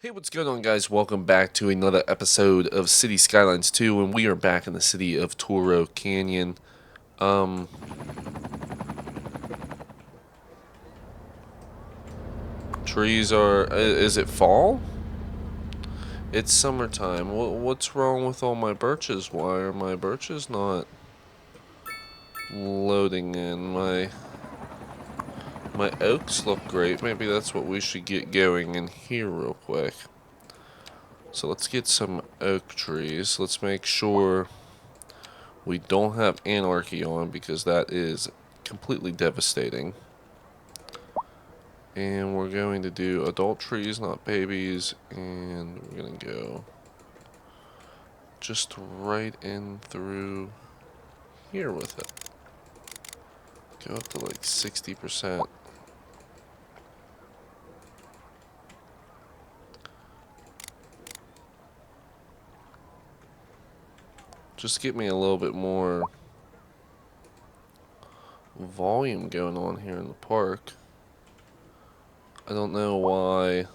Hey, what's going on, guys? Welcome back to another episode of Cities Skylines 2, and we are back in the city of Toro Canyon. Um, Trees are. Is it fall? It's summertime. What's wrong with all my birches? Why are my birches not loading in? My oaks look great. Maybe that's what we should get going in here real quick. So let's get some oak trees. Let's make sure we don't have anarchy on because that is completely devastating. And we're going to do adult trees, not babies, and we're going to go just right in through here with it. Go up to like 60%. Just get me a little bit more volume going on here in the park. I don't know why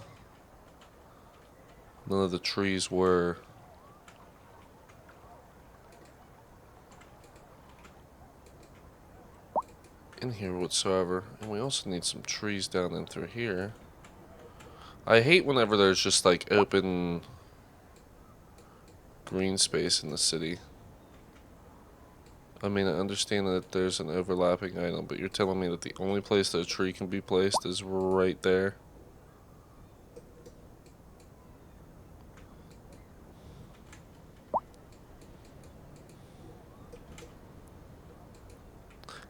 none of the trees were in here whatsoever. And we also need some trees down in through here. I hate whenever there's just like open green space in the city. I mean, I understand that there's an overlapping item, but you're telling me that the only place that a tree can be placed is right there?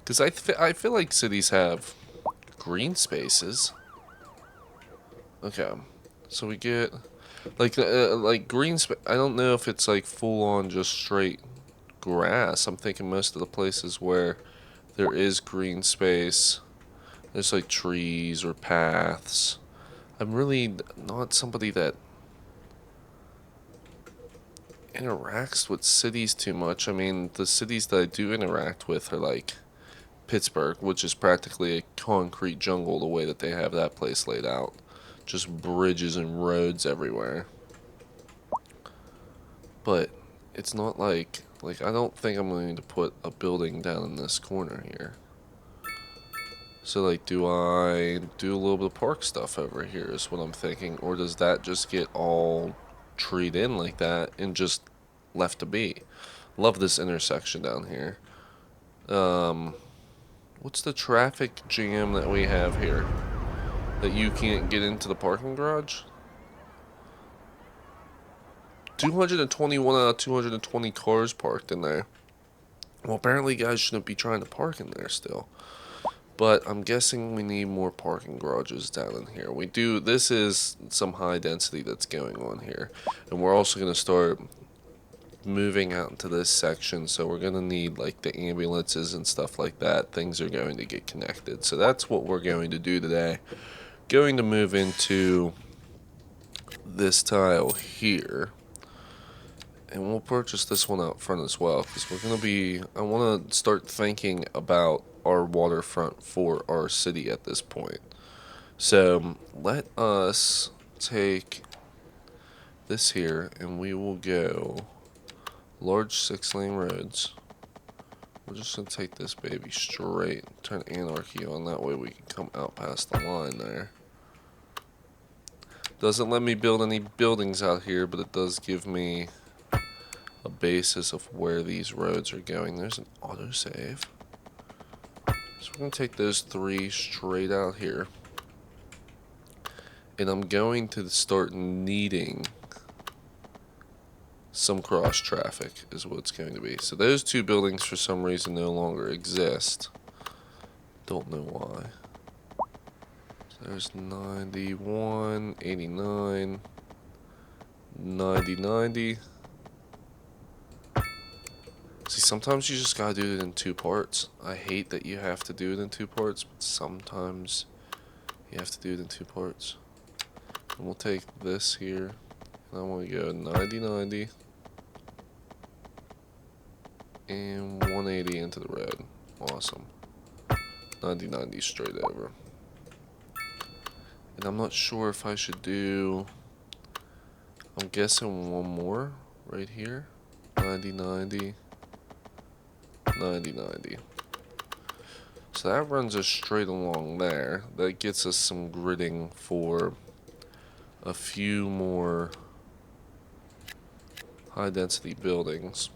Because I feel like cities have green spaces. Okay, so we get like green space. I don't know if it's like full on just straight grass. I'm thinking most of the places where there is green space, there's like trees or paths. I'm really not somebody that interacts with cities too much. I mean, the cities that I do interact with are like Pittsburgh, which is practically a concrete jungle the way that they have that place laid out. Just bridges and roads everywhere. But it's not like I don't think I'm going to put a building down in this corner here. So like, do I do a little bit of park stuff over here is what I'm thinking, or does that just get all treed in like that and just left to be? Love this intersection down here. Um, what's the traffic jam that we have here? That you can't get into the parking garage? 221 out of 220 cars parked in there. Well, apparently guys shouldn't be trying to park in there still. But I'm guessing we need more parking garages down in here. We do. This is some high density that's going on here. And we're also going to start moving out into this section. So we're going to need like the ambulances and stuff like that. Things are going to get connected. So that's what we're going to do today. Going to move into this tile here. And we'll purchase this one out front as well, because we're going to be, I want to start thinking about our waterfront for our city at this point. So let us take this here and we will go large 6-lane roads. We're just going to take this baby straight, turn anarchy on, that way we can come out past the line there. Doesn't let me build any buildings out here, but it does give me a basis of where these roads are going. There's an autosave. So we're going to take those 3 straight out here. And I'm going to start needing some cross traffic is what it's going to be. So those 2 buildings for some reason no longer exist. Don't know why. So there's 91, 89, 90, 90. See, sometimes you just gotta do it in 2 parts. I hate that you have to do it in 2 parts, but sometimes you have to do it in 2 parts. And we'll take this here, and I want to go 90, 90, and 180 into the road. Awesome. 90, 90 straight over. And I'm not sure if I should do guessing one more right here. 90, 90, 90, 90. So that runs us straight along there. That gets us some gridding for a few more high density buildings.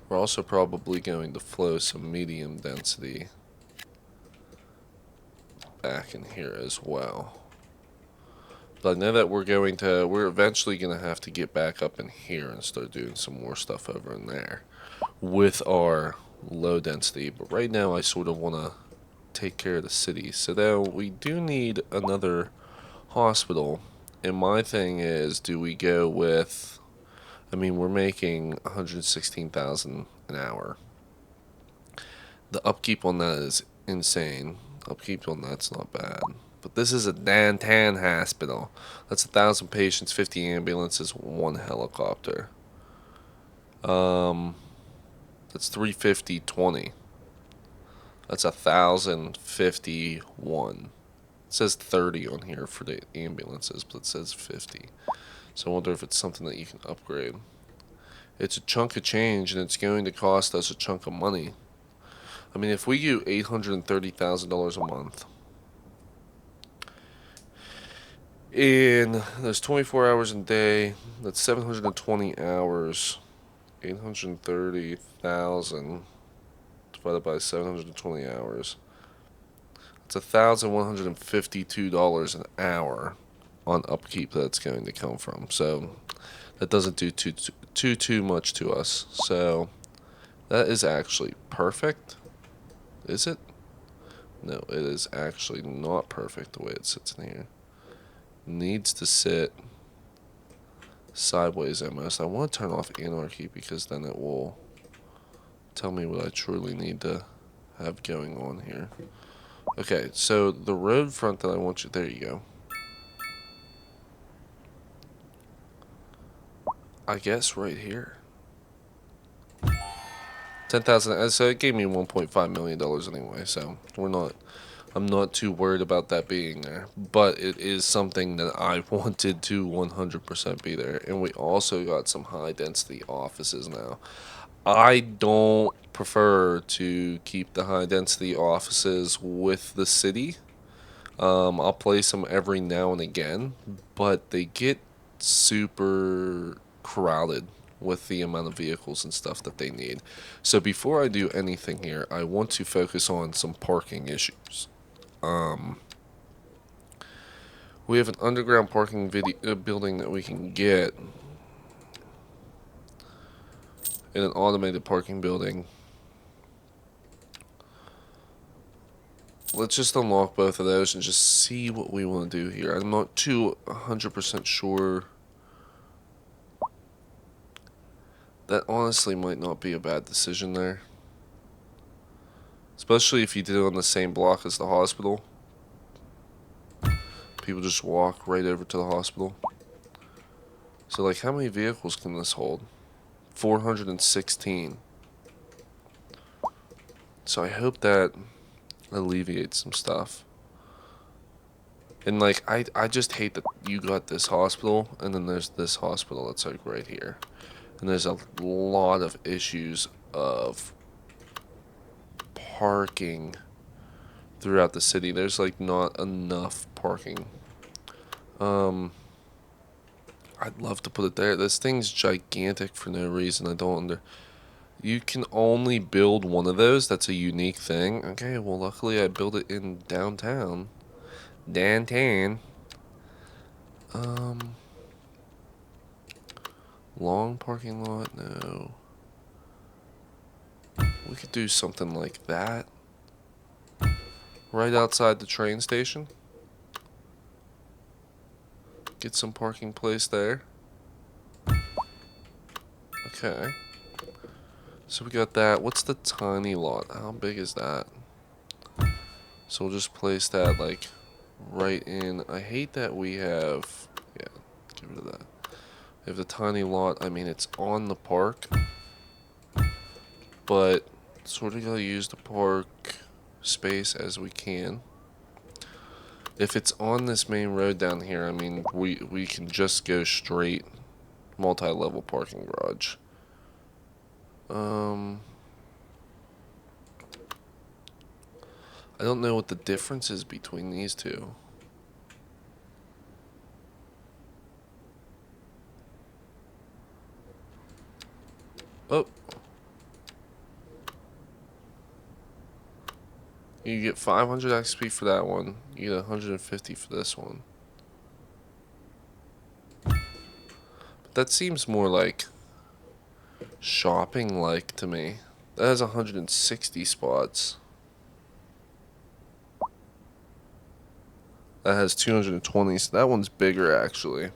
We're also probably going to flow some medium density back in here as well. But I know that we're eventually going to have to get back up in here and start doing some more stuff over in there with our low density. But right now I sort of want to take care of the city. So now we do need another hospital. And my thing is, do we go with, I mean, we're making 116,000 an hour. The upkeep on that is insane. Upkeep on that's not bad. But this is a downtown hospital. That's 1,000 patients, 50 ambulances, 1 helicopter. That's 350, 20. That's 1,051. It says 30 on here for the ambulances, but it says 50. So I wonder if it's something that you can upgrade. It's a chunk of change, and it's going to cost us a chunk of money. I mean, if we do $830,000 a month, and there's 24 hours a day, that's 720 hours. 830,000 divided by 720 hours. It's $1,152 an hour on upkeep that's going to come from. So that doesn't do too much to us. So that is actually perfect. Is it? No, it is actually not perfect the way it sits in here. Needs to sit sideways almost. I want to turn off anarchy because then it will tell me what I truly need to have going on here. Okay, so the road front that I want you, there you go. I guess right here. 10,000, so it gave me $1.5 million anyway, so I'm not too worried about that being there. But it is something that I wanted to 100% be there. And we also got some high density offices now. I don't prefer to keep the high density offices with the city. I'll place them every now and again, but they get super crowded with the amount of vehicles and stuff that they need. So before I do anything here, I want to focus on some parking issues. We have an underground parking building that we can get, in an automated parking building. Let's just unlock both of those and just see what we want to do here. I'm not 100% sure. That honestly might not be a bad decision there. Especially if you did it on the same block as the hospital. People just walk right over to the hospital. So, like, how many vehicles can this hold? 416. So I hope that alleviates some stuff. And, like, I just hate that you got this hospital, and then there's this hospital that's, like, right here. And there's a lot of issues of parking throughout the city. There's, like, not enough parking. I'd love to put it there. This thing's gigantic for no reason. I don't You can only build one of those. That's a unique thing. Okay, well, luckily I built it in downtown. Downtown. Long parking lot? No. We could do something like that. Right outside the train station. Get some parking place there. Okay. So we got that. What's the tiny lot? How big is that? So we'll just place that, like, right in. I hate that we have... Yeah, get rid of that. We have the tiny lot. I mean, it's on the park. But sort of gotta use the park space as we can. If it's on this main road down here, I mean, we can just go straight multi-level parking garage. I don't know what the difference is between these two. Oh. You get 500 XP for that one. You get 150 for this one. But that seems more like shopping-like to me. That has 160 spots. That has 220, so that one's bigger actually.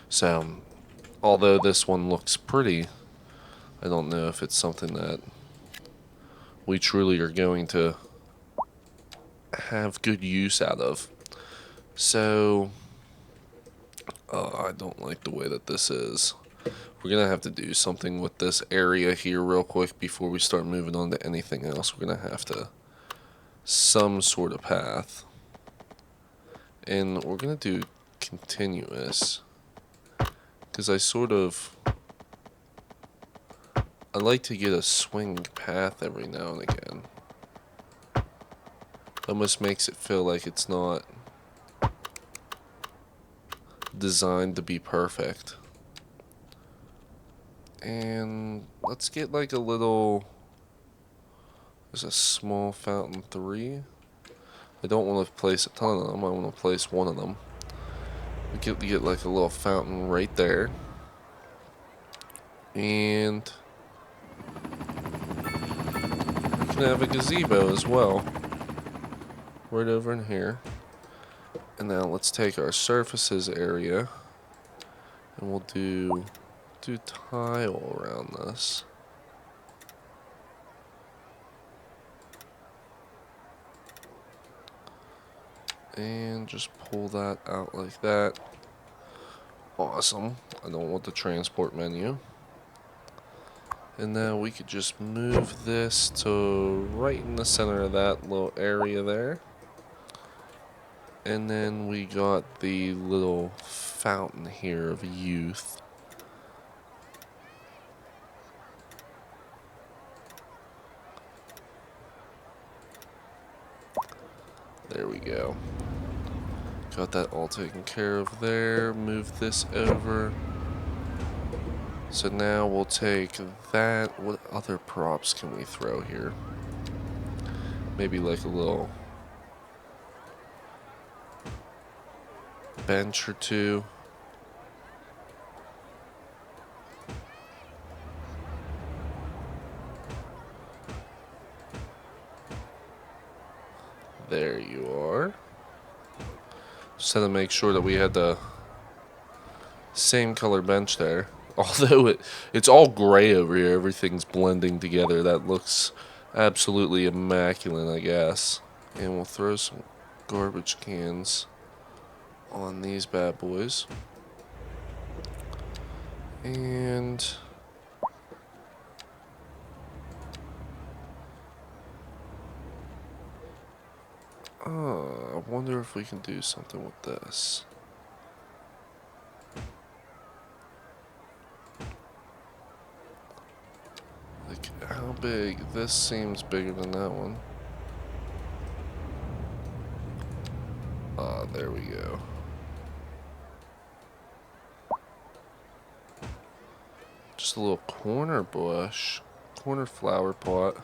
So, although this one looks pretty, I don't know if it's something that we truly are going to have good use out of. So, I don't like the way that this is. We're going to have to do something with this area here real quick before we start moving on to anything else. We're going to have to some sort of path. And we're going to do continuous. Because I like to get a swing path every now and again. Almost makes it feel like it's not designed to be perfect. And let's get like a little... There's a small fountain 3. I don't want to place a ton of them. I want to place one of them. We get like a little fountain right there. And we can have a gazebo as well. Right over in here. And now let's take our surfaces area. And we'll do tile around this. And just pull that out like that. Awesome. I don't want the transport menu. And now we could just move this to right in the center of that little area there. And then we got the little fountain here of youth. There we go. Got that all taken care of there. Move this over. So now we'll take that. What other props can we throw here? Maybe like a little bench or two. There you are. Just had to make sure that we had the same color bench there. Although it's all gray over here, everything's blending together. That looks absolutely immaculate, I guess. And we'll throw some garbage cans on these bad boys. And I wonder if we can do something with this. Like, how big? This seems bigger than that one. There we go. Just a little corner bush, corner flower pot.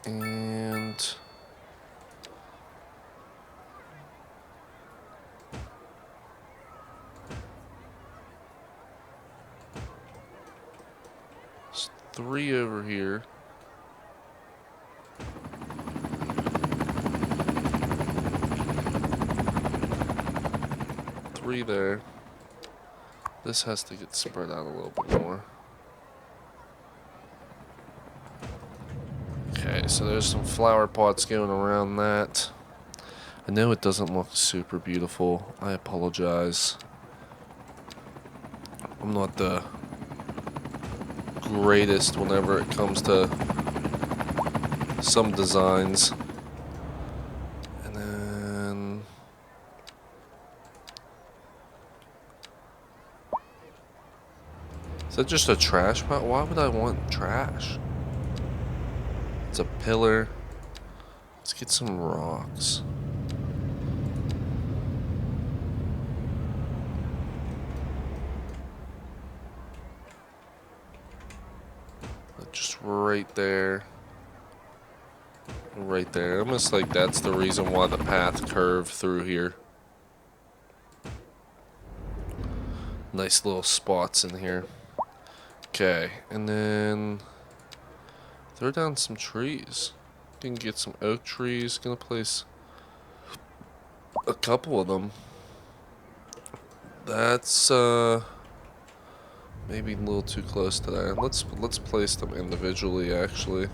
And there's 3 over here. Three there. This has to get spread out a little bit more. Okay, so there's some flower pots going around that. I know it doesn't look super beautiful. I apologize. I'm not the greatest whenever it comes to some designs. And that just a trash pile? Why would I want trash? It's a pillar. Let's get some rocks. Just right there. Right there. Almost like that's the reason why the path curved through here. Nice little spots in here. Okay, and then throw down some trees. Can get some oak trees. Gonna place a couple of them. That's maybe a little too close to there. Let's place them individually actually.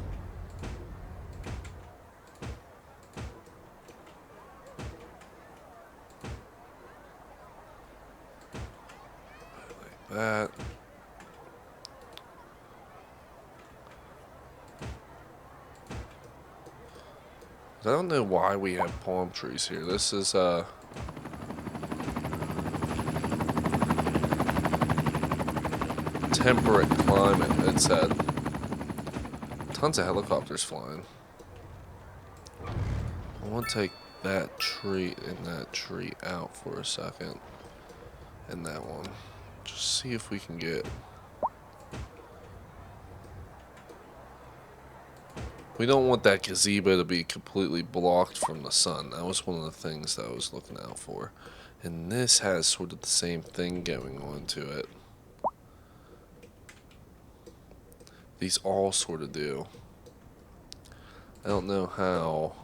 Like that. I don't know why we have palm trees here. This is temperate climate, it said. Tons of helicopters flying. I want to take that tree and that tree out for a second. And that one. Just see if we can get... We don't want that gazebo to be completely blocked from the sun. That was one of the things that I was looking out for. And this has sort of the same thing going on to it. These all sort of do. I don't know how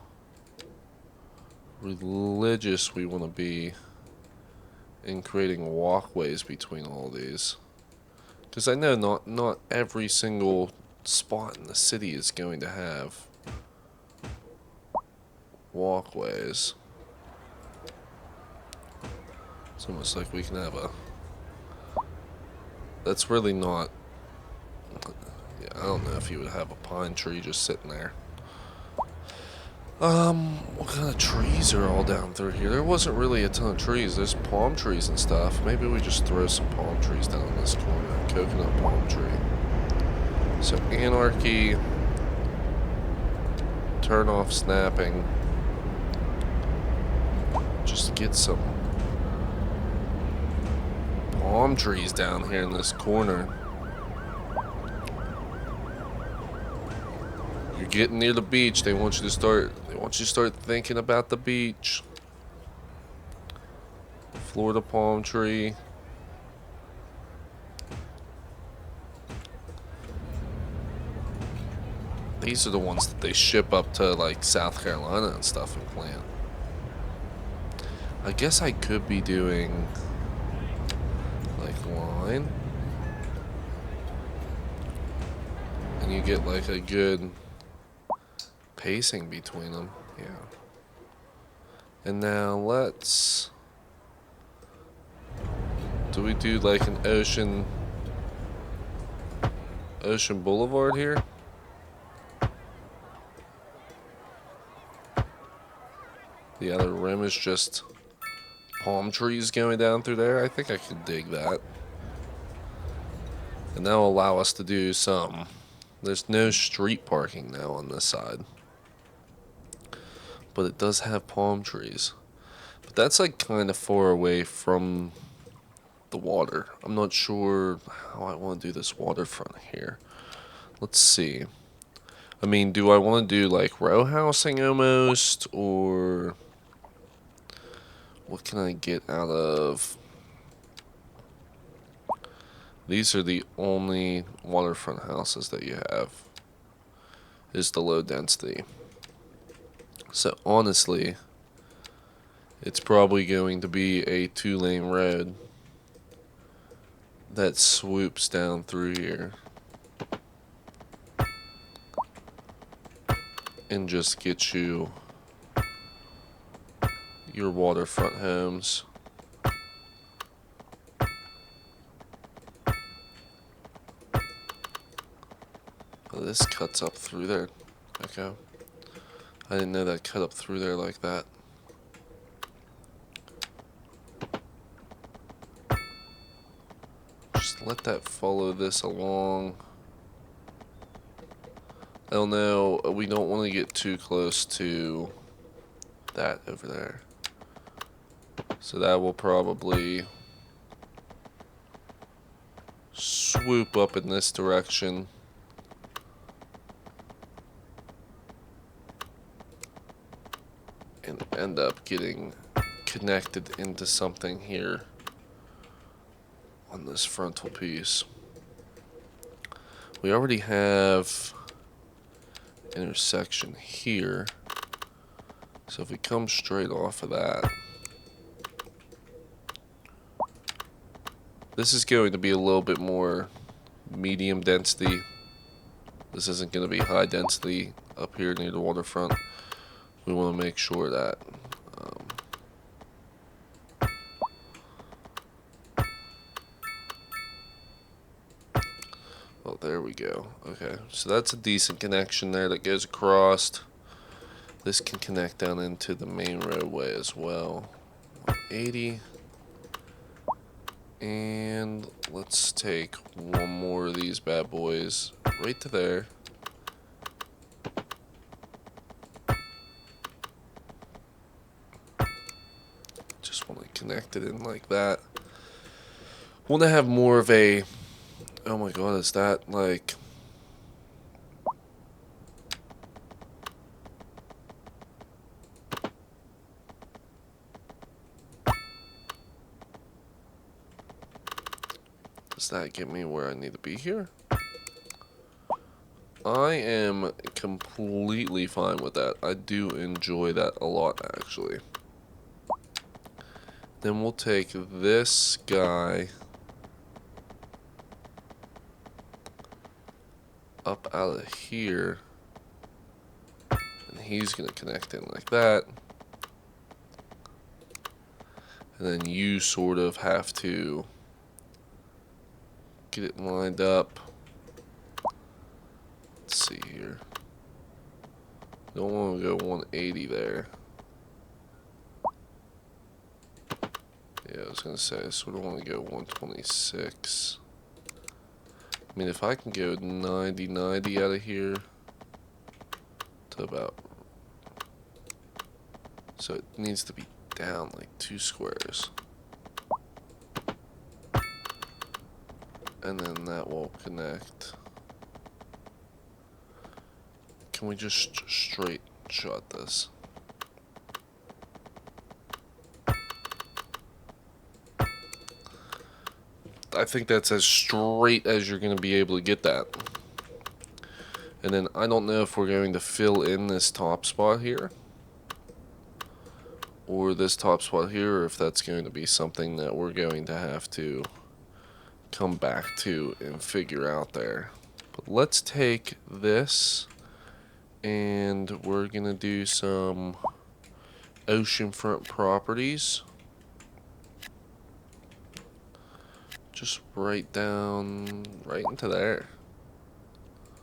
religious we want to be in creating walkways between all these. Because I know not every single spot in the city is going to have walkways. It's almost like we can have a... That's really not... Yeah, I don't know if you would have a pine tree just sitting there. What kind of trees are all down through here? There wasn't really a ton of trees. There's palm trees and stuff. Maybe we just throw some palm trees down in this corner. Coconut palm tree. So anarchy. Turn off snapping. Just get some palm trees down here in this corner. You're getting near the beach. They want you to start thinking about the beach. Florida palm tree. These are the ones that they ship up to like South Carolina and stuff and plant. I guess I could be doing like line. And you get like a good pacing between them. Yeah. And now let's... Do we do like an ocean boulevard here? The other rim is just palm trees going down through there. I think I could dig that. And that will allow us to do some... There's no street parking now on this side. But it does have palm trees. But that's like kind of far away from the water. I'm not sure how I want to do this waterfront here. Let's see. I mean, do I want to do like row housing almost? Or what can I get out of... These are the only waterfront houses that you have. Is the low density. So honestly, it's probably going to be a 2-lane road that swoops down through here and just gets you your waterfront homes. Oh, this cuts up through there. Okay. I didn't know that cut up through there like that. Just let that follow this along. Oh no, we don't want to get too close to that over there. So that will probably swoop up in this direction. And end up getting connected into something here on this frontal piece. We already have intersection here. So if we come straight off of that, this is going to be a little bit more medium density. This isn't going to be high density up here near the waterfront. We want to make sure that oh, there we go. Okay, so that's a decent connection there that goes across. This can connect down into the main roadway as well. 180. And let's take one more of these bad boys right to there. Just want to connect it in like that. Want to have more of a, oh my god, is that like, does that get me where I need to be here? I am completely fine with that. I do enjoy that a lot, actually. Then we'll take this guy up out of here, and he's gonna connect in like that. And then you sort of have to get it lined up. Let's see here. Don't want to go 180 there. Yeah, I was gonna say I sort of want to go 126. I mean, if I can go 90 out of here to about, so it needs to be down like 2 squares, and then that will connect. Can we just straight shot this? I think that's as straight as you're going to be able to get that. And then I don't know if we're going to fill in this top spot here, or this top spot here, or if that's going to be something that we're going to have to come back to and figure out there. But let's take this, and we're going to do some oceanfront properties. Just right down, right into there.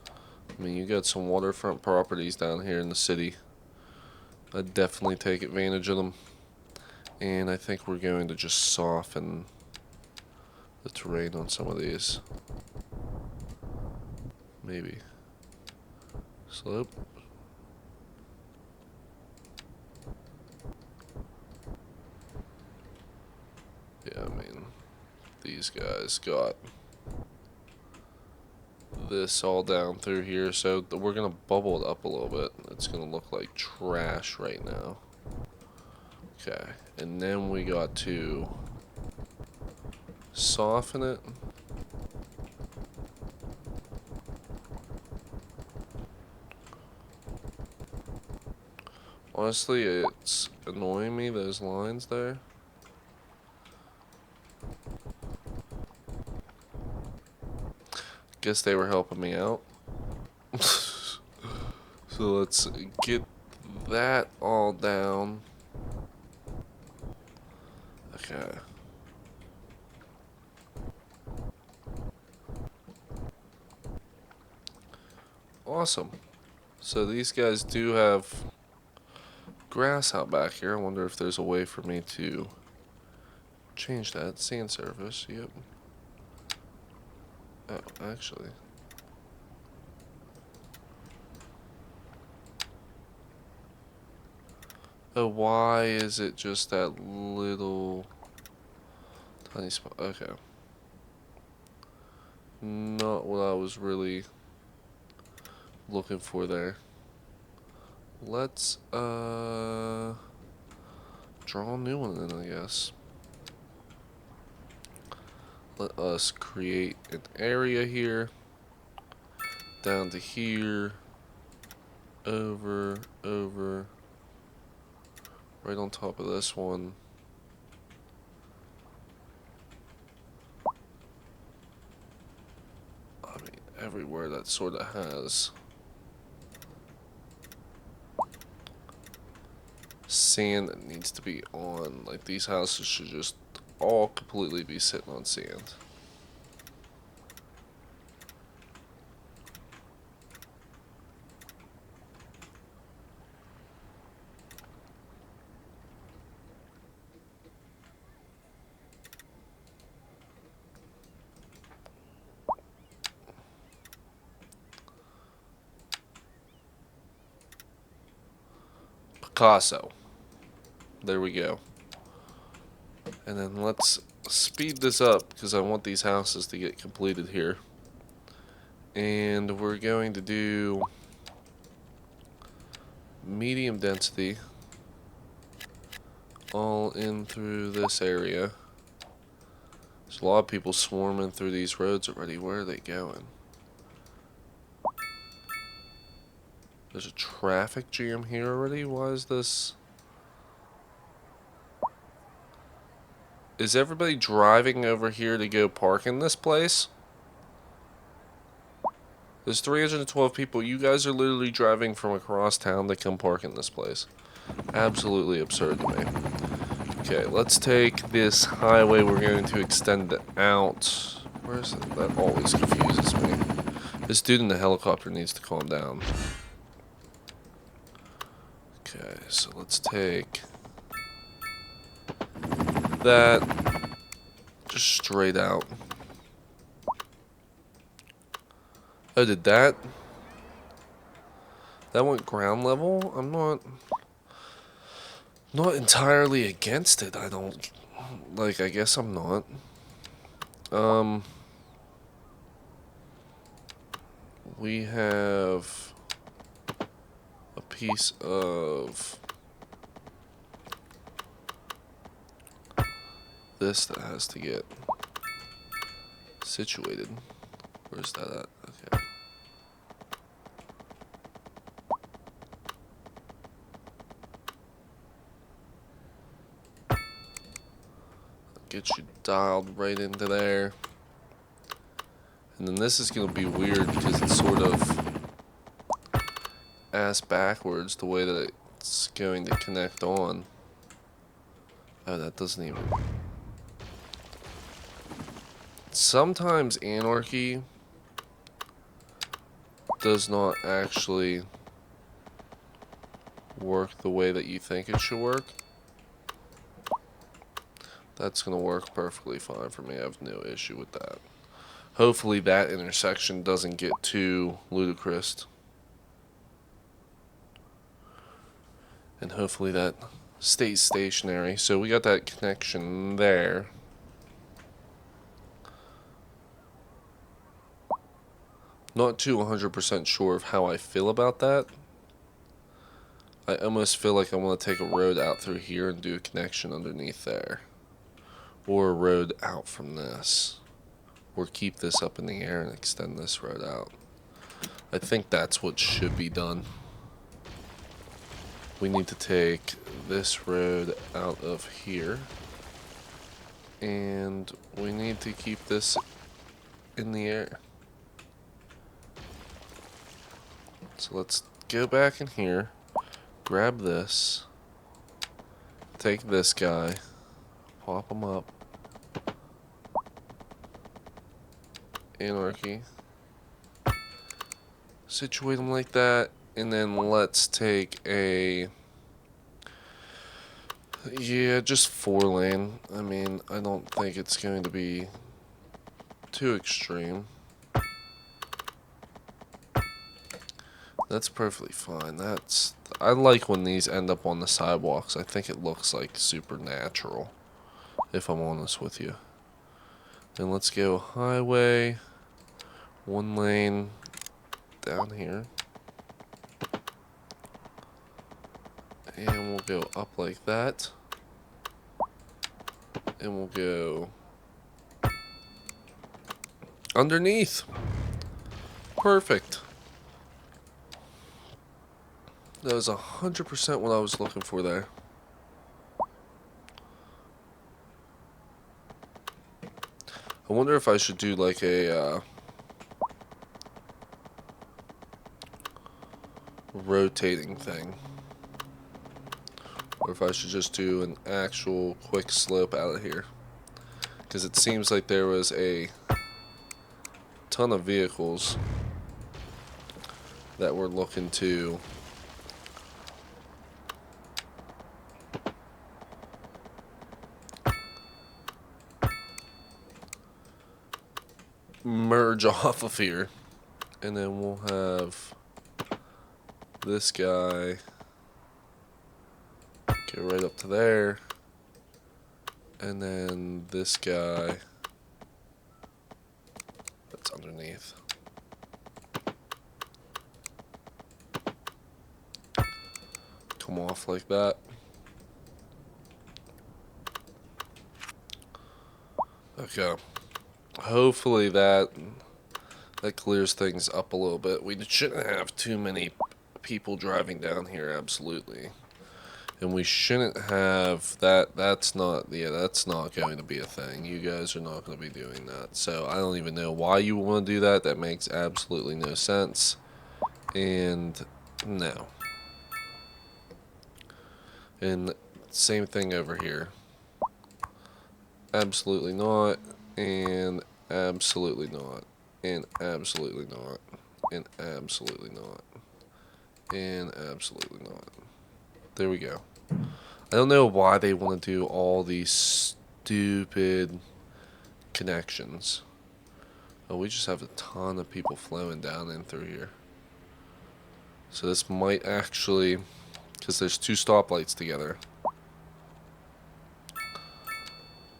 I mean, you got some waterfront properties down here in the city. I'd definitely take advantage of them. And I think we're going to just soften the terrain on some of these. Maybe. Slope. Yeah, I mean, these guys got this all down through here, so we're gonna bubble it up a little bit. It's gonna look like trash right now. Okay, and then we got to soften it. Honestly, it's annoying me, those lines there. Guess they were helping me out. So let's get that all down. Okay. Awesome. So these guys do have grass out back here. I wonder if there's a way for me to change that. Sand surface, yep. Oh, actually. Oh, why is it just that little tiny spot? Okay. Not what I was really looking for there. Let's, draw a new one then, I guess. Let us create an area here. Down to here. Over. Right on top of this one. I mean, everywhere that sort of has sand that needs to be on. Like, these houses should just all completely be sitting on sand. Picasso. There we go. And then let's speed this up because I want these houses to get completed here. And we're going to do medium density all in through this area. There's a lot of people swarming through these roads already. Where are they going? There's a traffic jam here already? Why is this? Is everybody driving over here to go park in this place? There's 312 people. You guys are literally driving from across town to come park in this place. Absolutely absurd to me. Okay, let's take this highway. We're going to extend it out. Where is it? That always confuses me. This dude in the helicopter needs to calm down. Okay, so let's take that just straight out. Oh, did that went ground level? I'm not entirely against it. I don't like, I guess I'm not. We have a piece of this that has to get situated. Where's that at? Okay. Get you dialed right into there. And then this is going to be weird because it's sort of ass backwards the way that it's going to connect on. Oh, that doesn't even... Sometimes anarchy does not actually work the way that you think it should work. That's going to work perfectly fine for me. I have no issue with that. Hopefully that intersection doesn't get too ludicrous. And hopefully that stays stationary. So we got that connection there. Not too 100% sure of how I feel about that. I almost feel like I want to take a road out through here and do a connection underneath there. Or a road out from this. Or keep this up in the air and extend this road out. I think that's what should be done. We need to take this road out of here. And we need to keep this in the air. So let's go back in here. Grab this. Take this guy. Pop him up. Anarchy. Situate them like that, and then let's take a, yeah, just 4-lane. I mean, I don't think it's going to be too extreme. That's perfectly fine. I like when these end up on the sidewalks. I think it looks like supernatural, if I'm honest with you. Then let's go highway, 1 lane down here. And we'll go up like that. And we'll go underneath. Perfect. That was 100% what I was looking for there. I wonder if I should do like a rotating thing. Or if I should just do an actual quick slope out of here. Because it seems like there was a ton of vehicles that were looking to merge off of here. And then we'll have this guy go right up to there. And then this guy that's underneath. Come off like that. Okay. Hopefully that clears things up a little bit. We shouldn't have too many people driving down here, absolutely. And we shouldn't have that. That's not going to be a thing. You guys are not going to be doing that. So I don't even know why you want to do that. That makes absolutely no sense. And no. And same thing over here. Absolutely not. And absolutely not. And absolutely not. And absolutely not. And absolutely not. There we go. I don't know why they want to do all these stupid connections. Oh, we just have a ton of people flowing down in through here. So this might actually, because there's 2 stoplights together.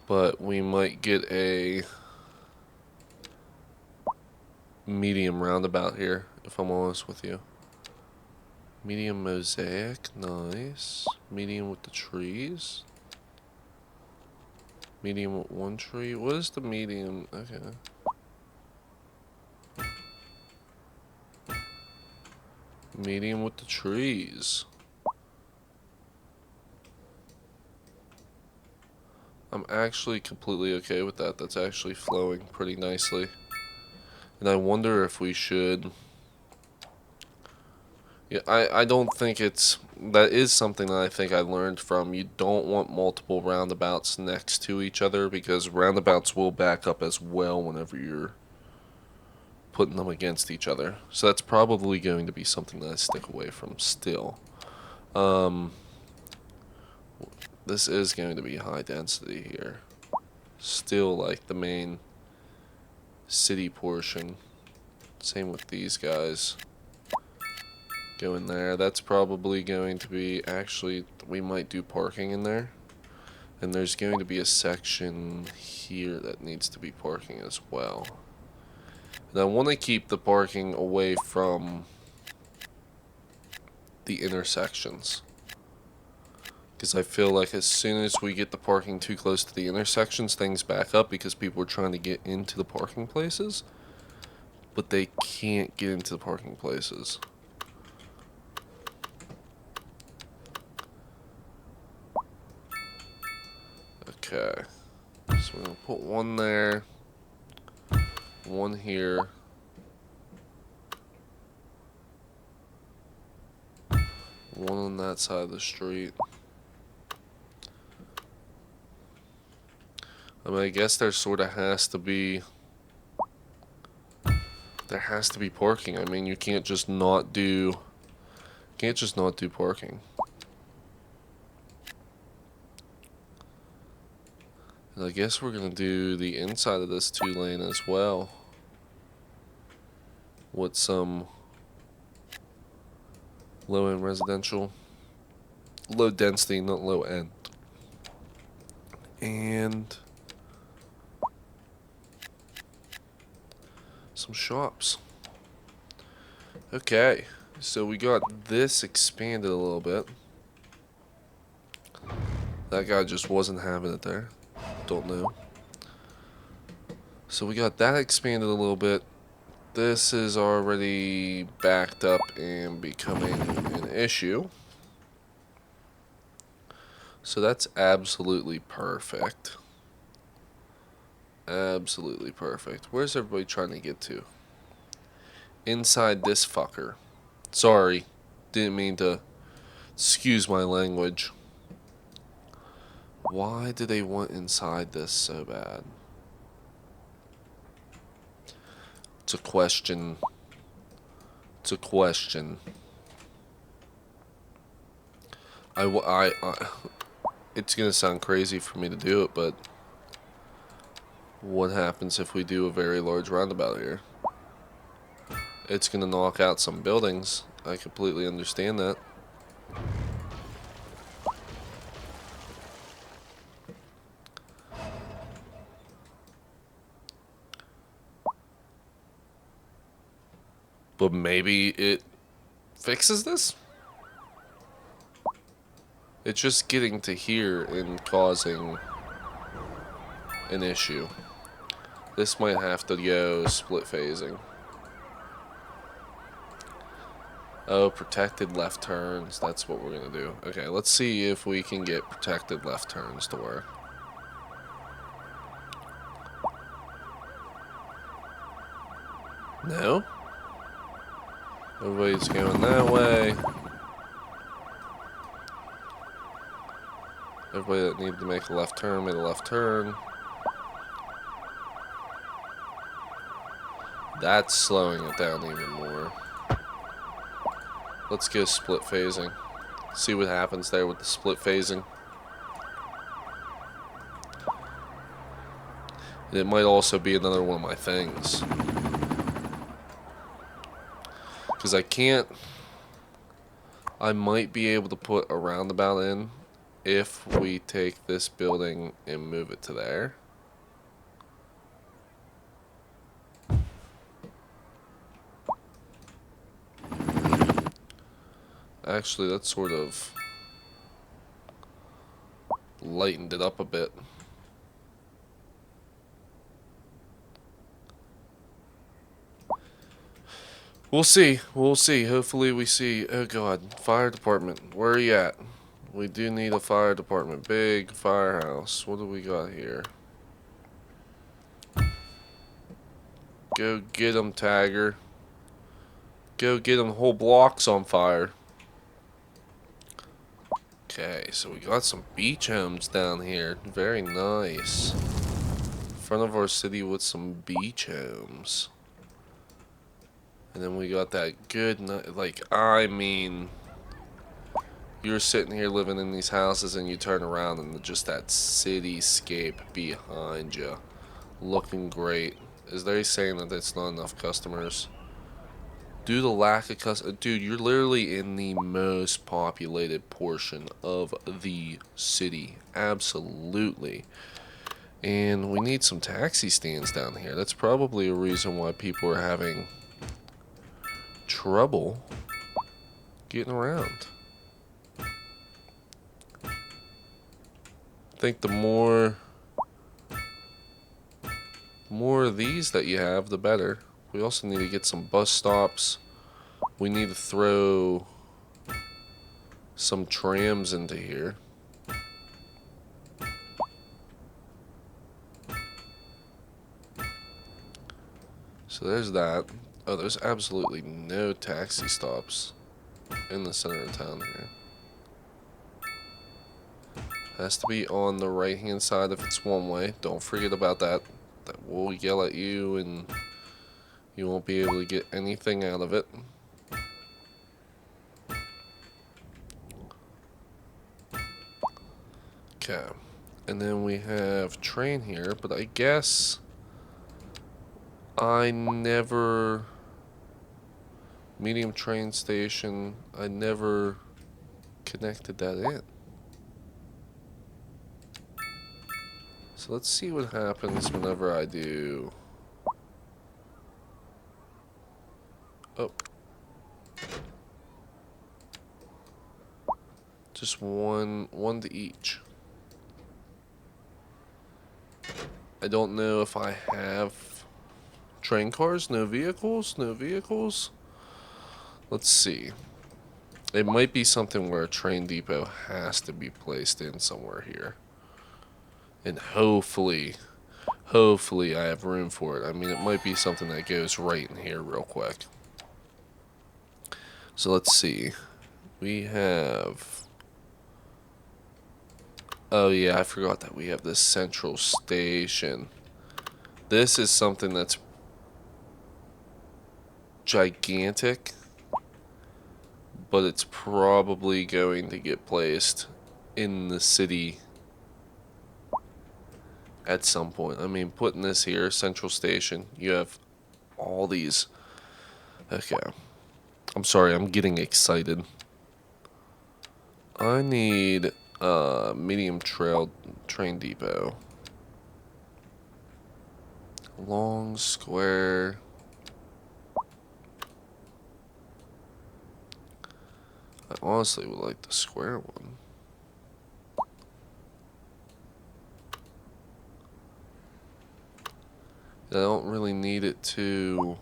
But we might get a medium roundabout here, if I'm honest with you. Medium mosaic, nice. Medium with the trees. Medium with 1 tree. What is the medium? Okay. Medium with the trees. I'm actually completely okay with that. That's actually flowing pretty nicely. And I wonder if we should... Yeah, I don't think it's... That is something that I think I learned from. You don't want multiple roundabouts next to each other because roundabouts will back up as well whenever you're putting them against each other. So that's probably going to be something that I stick away from still. This is going to be high density here. Still like the main city portion. Same with these guys. Go in there. That's probably going to be, actually, we might do parking in there. And there's going to be a section here that needs to be parking as well. And I want to keep the parking away from the intersections. Because I feel like as soon as we get the parking too close to the intersections, things back up because people are trying to get into the parking places. But they can't get into the parking places. Okay. So we're going to put 1 there. 1 here. 1 on that side of the street. I mean, I guess there sort of has to be... There has to be parking. I mean, you can't just not do... Can't just not do parking. And I guess we're going to do the inside of this 2-lane as well. With some Low-end residential. Low density, not low end. And some shops. Okay, so we got this expanded a little bit. That guy just wasn't having it there. Don't know. So we got that expanded a little bit. This is already backed up and becoming an issue. So that's absolutely perfect. Absolutely perfect. Where's everybody trying to get to? Inside this fucker. Sorry. Didn't mean to. Excuse my language. Why do they want inside this so bad? It's a question. It's a question. It's gonna sound crazy for me to do it, but what happens if we do a very large roundabout here? It's gonna knock out some buildings. I completely understand that. But maybe it fixes this? It's just getting to here and causing an issue. This might have to go split phasing. Oh, protected left turns. That's what we're going to do. Okay, let's see if we can get protected left turns to work. No? Everybody's going that way. Everybody that needed to make a left turn made a left turn. That's slowing it down even more. Let's go split phasing. See what happens there with the split phasing. And it might also be another one of my things. Because I might be able to put a roundabout in if we take this building and move it to there. Actually, that sort of lightened it up a bit. We'll see. We'll see. Hopefully we see. Oh god. Fire department. Where are you at? We do need a fire department. Big firehouse. What do we got here? Go get them, Tagger. Go get them. Whole blocks on fire. Okay, so we got some beach homes down here. Very nice. Front of our city with some beach homes. And then we got that good, like, I mean, you're sitting here living in these houses and you turn around and just that cityscape behind you. Looking great. Is they saying that it's not enough customers? Due to the lack of customers, dude, you're literally in the most populated portion of the city. Absolutely. And we need some taxi stands down here. That's probably a reason why people are having trouble getting around. I think the more of these that you have, the better. We also need to get some bus stops. We need to throw some trams into here. So there's that. Oh, there's absolutely no taxi stops in the center of town here. Has to be on the right hand side if it's one way. Don't forget about that. That will yell at you and you won't be able to get anything out of it. Okay. And then we have train here, but I guess I never Medium train station. I never connected that in. So let's see what happens whenever I do. Oh. Just one to each. I don't know if I have train cars. No vehicles. No vehicles. Let's see. It might be something where a train depot has to be placed in somewhere here. And hopefully I have room for it. I mean, it might be something that goes right in here real quick. So let's see. We have... Oh yeah, I forgot that we have this central station. This is something that's gigantic, but it's probably going to get placed in the city at some point. I mean, putting this here, central station, you have all these. Okay. I'm sorry, I'm getting excited. I need a medium train depot. Long square. I honestly would like the square one. I don't really need it to...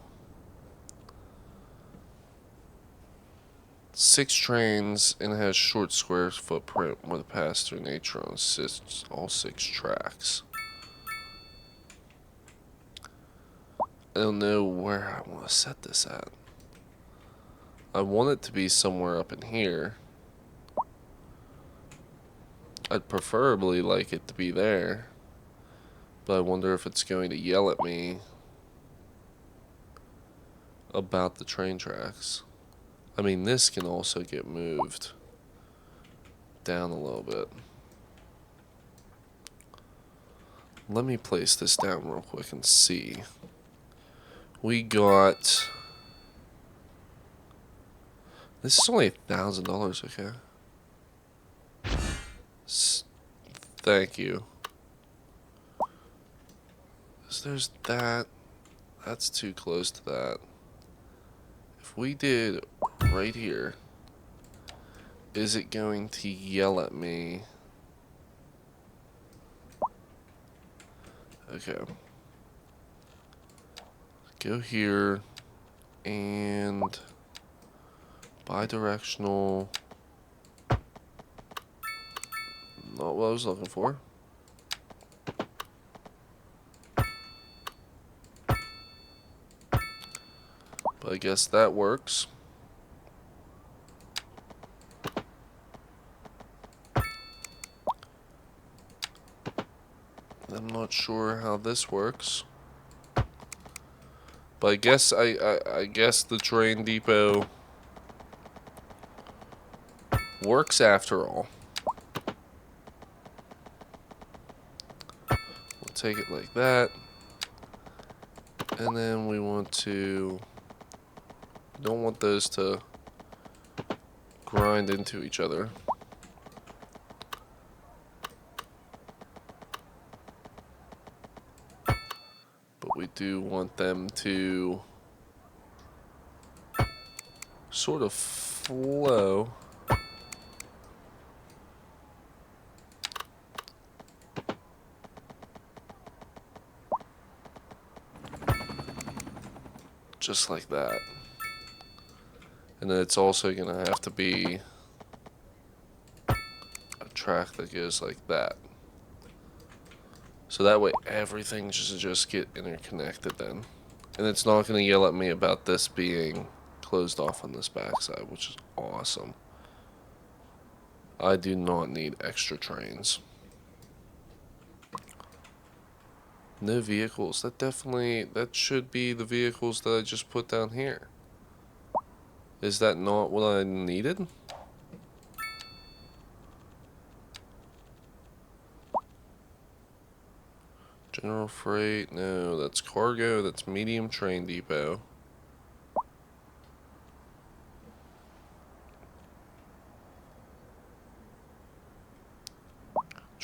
6 trains, and it has short square footprint with a pass-through nature on all 6 tracks. I don't know where I want to set this at. I want it to be somewhere up in here. I'd preferably like it to be there, but I wonder if it's going to yell at me about the train tracks. I mean, this can also get moved down a little bit. Let me place this down real quick and see. We got... This is only $1,000, okay? Thank you. So there's that. That's too close to that. If we did right here, is it going to yell at me? Okay. Go here and bidirectional. Not what I was looking for. But I guess that works. I'm not sure how this works. But I guess I guess the train depot works after all. We'll take it like that. And then we want to... Don't want those to grind into each other. But we do want them to sort of flow. Just like that. And then it's also going to have to be a track that goes like that. So that way everything just get interconnected then. And it's not going to yell at me about this being closed off on this backside, which is awesome. I do not need extra trains. No vehicles. That should be the vehicles that I just put down here. Is that not what I needed? General freight, no, that's cargo, that's medium train depot.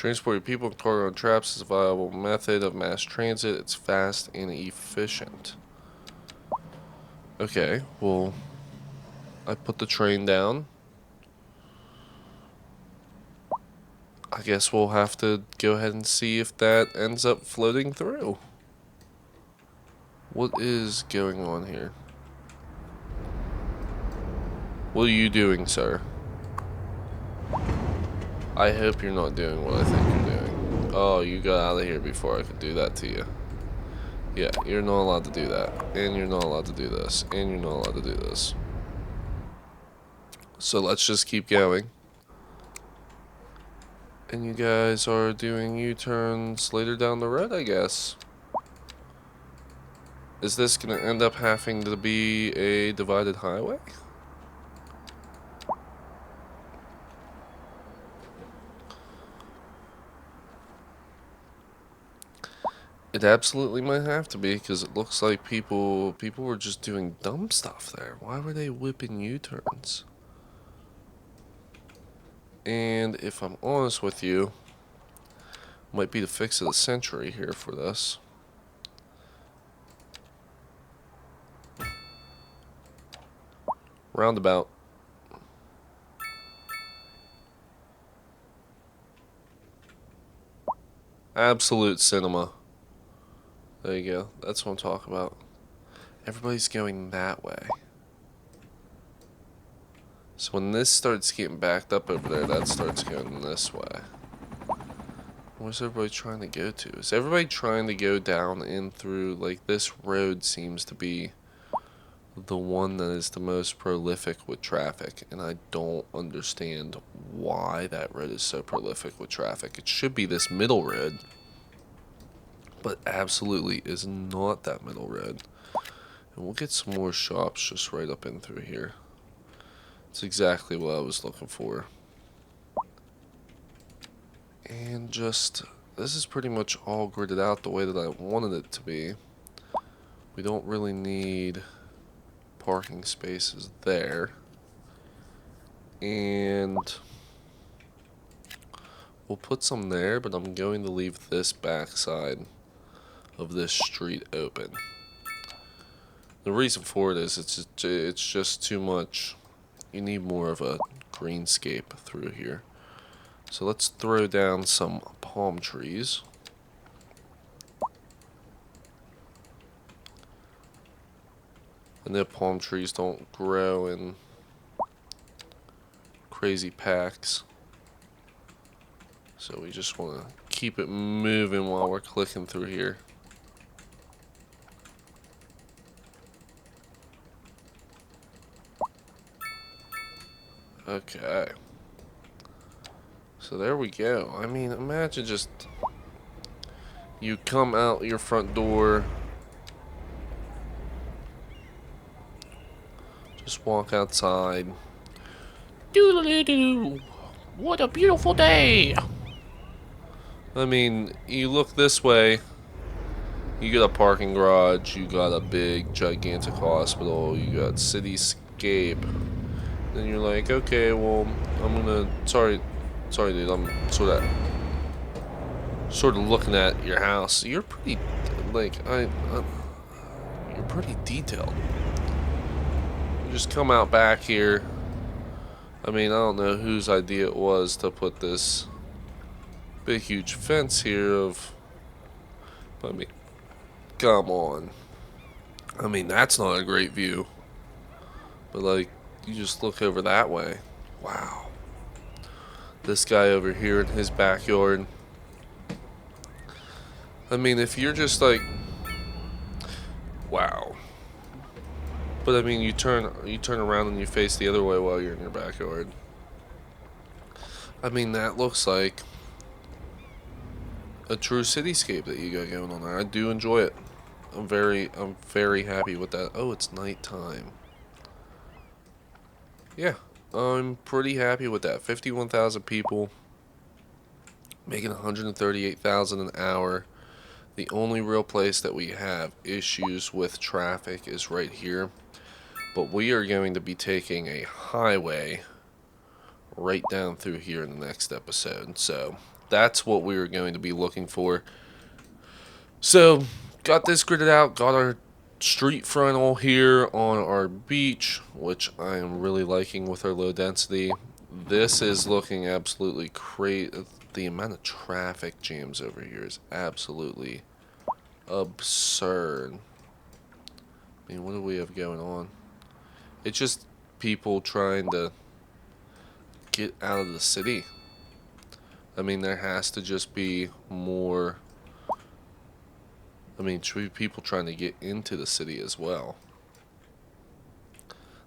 Transport your people and cargo on traps is a viable method of mass transit. It's fast and efficient. Okay, well, I put the train down. I guess we'll have to go ahead and see if that ends up floating through. What is going on here? What are you doing, sir? I hope you're not doing what I think you're doing. Oh, you got out of here before I could do that to you. Yeah, you're not allowed to do that. And you're not allowed to do this. And you're not allowed to do this. So let's just keep going. And you guys are doing U-turns later down the road, I guess. Is this going to end up having to be a divided highway? It absolutely might have to be, because it looks like people were just doing dumb stuff there. Why were they whipping U-turns? And if I'm honest with you, might be the fix of the century here for this. Roundabout. Absolute cinema. There you go. That's what I'm talking about. Everybody's going that way. So when this starts getting backed up over there, that starts going this way. Where's everybody trying to go to? Is everybody trying to go down in through, like, this road seems to be the one that is the most prolific with traffic, and I don't understand why that road is so prolific with traffic. It should be this middle road, but absolutely is not that middle road. And we'll get some more shops just right up in through here. It's exactly what I was looking for. And just, this is pretty much all gridded out the way that I wanted it to be. We don't really need parking spaces there. And we'll put some there, but I'm going to leave this backside of this street open. The reason for it is it's just too much. You need more of a greenscape through here. So let's throw down some palm trees. And the palm trees don't grow in crazy packs. So we just want to keep it moving while we're clicking through here. Okay. So there we go. I mean, imagine just you come out your front door, just walk outside. Doodle-doo. What a beautiful day. I mean, you look this way, you got a parking garage, you got a big, gigantic hospital, you got Cities Skylines. Then you're like, okay, well, I'm gonna, sorry dude, I'm sort of looking at your house. You're pretty, like, you're pretty detailed. You just come out back here. I mean, I don't know whose idea it was to put this big, huge fence here of, I mean, come on. I mean, that's not a great view. But, like, you just look over that way. Wow. This guy over here in his backyard. I mean, if you're just like, wow. But I mean, you turn around and you face the other way while you're in your backyard. I mean, that looks like a true cityscape that you got going on there. I do enjoy it. I'm very happy with that. Oh, it's nighttime. Yeah, I'm pretty happy with that. 51,000 people, making 138,000 an hour. The only real place that we have issues with traffic is right here. But we are going to be taking a highway right down through here in the next episode. So That's what we were going to be looking for. So, got this gridded out, got our street frontal here on our beach, which I am really liking with our low density. This is looking absolutely great. The amount of traffic jams over here is absolutely absurd. I mean, what do we have going on? It's just people trying to get out of the city. I mean, there has to just be more. I mean, people trying to get into the city as well.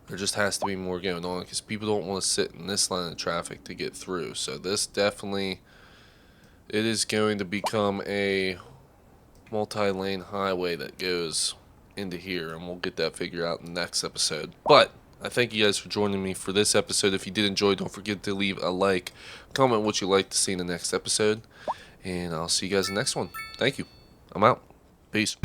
There just has to be more going on because people don't want to sit in this line of traffic to get through. So this definitely, it is going to become a multi-lane highway that goes into here, and we'll get that figured out in the next episode. But I thank you guys for joining me for this episode. If you did enjoy, don't forget to leave a like, comment what you'd like to see in the next episode, and I'll see you guys in the next one. Thank you. I'm out. Peace.